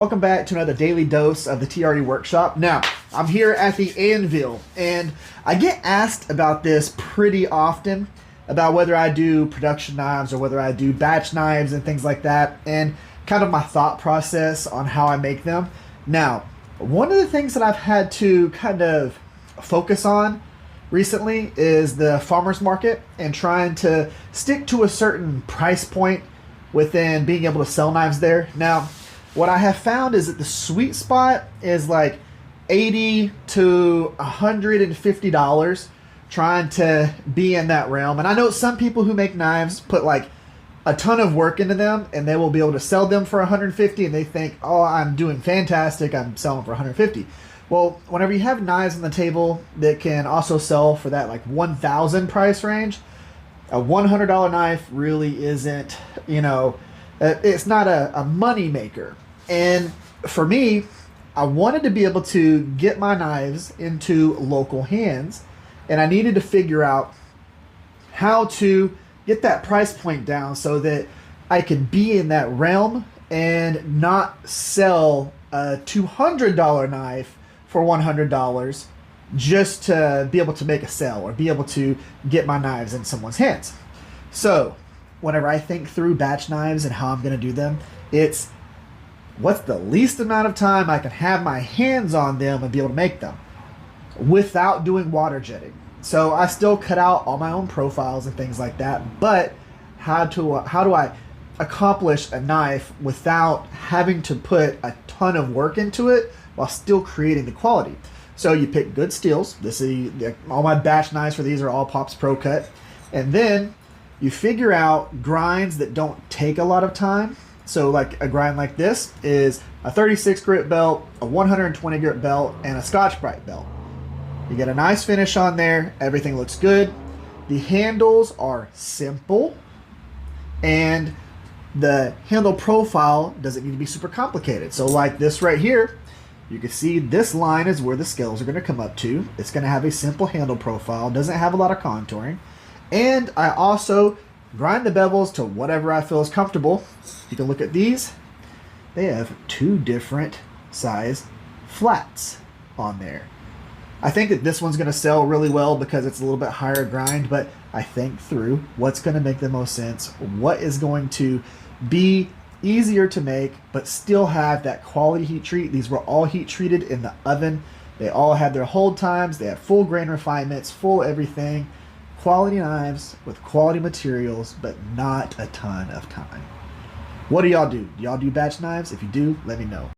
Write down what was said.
Welcome back to another daily dose of the TRE workshop. Now, I'm here at the anvil, and I get asked about this pretty often, about whether I do production knives or whether I do batch knives and things like that, and kind of my thought process on how I make them. Now, one of the things that I've had to kind of focus on recently is the farmer's market and trying to stick to a certain price point within being able to sell knives there. Now, what I have found is that the sweet spot is like $80 to $150, trying to be in that realm. And I know some people who make knives put like a ton of work into them, and they will be able to sell them for $150, and they think, oh, I'm doing fantastic, I'm selling for $150. Well, whenever you have knives on the table that can also sell for that like $1,000 price range, a $100 knife really isn't, it's not a money maker. And for me, I wanted to be able to get my knives into local hands, and I needed to figure out how to get that price point down so that I could be in that realm and not sell a $200 knife for $100 just to be able to make a sale or be able to get my knives in someone's hands. So whenever I think through batch knives and how I'm going to do them, it's what's the least amount of time I can have my hands on them and be able to make them without doing water jetting. So I still cut out all my own profiles and things like that, but how do I accomplish a knife without having to put a ton of work into it while still creating the quality? So you pick good steels. All my batch knives for these are all Pops Pro Cut, and then you figure out grinds that don't take a lot of time. So like a grind like this is a 36 grit belt, a 120 grit belt, and a Scotch-Brite belt. You get a nice finish on there. Everything looks good. The handles are simple, and the handle profile doesn't need to be super complicated. So like this right here, you can see this line is where the scales are going to come up to. It's going to have a simple handle profile, doesn't have a lot of contouring. And I also grind the bevels to whatever I feel is comfortable. You can look at these. They have two different size flats on there. I think that this one's going to sell really well because it's a little bit higher grind, but I think through what's going to make the most sense, what is going to be easier to make but still have that quality heat treat. These were all heat treated in the oven. They all had their hold times. They had full grain refinements, full everything. Quality knives with quality materials, but not a ton of time. What do y'all do? Do y'all do batch knives? If you do, let me know.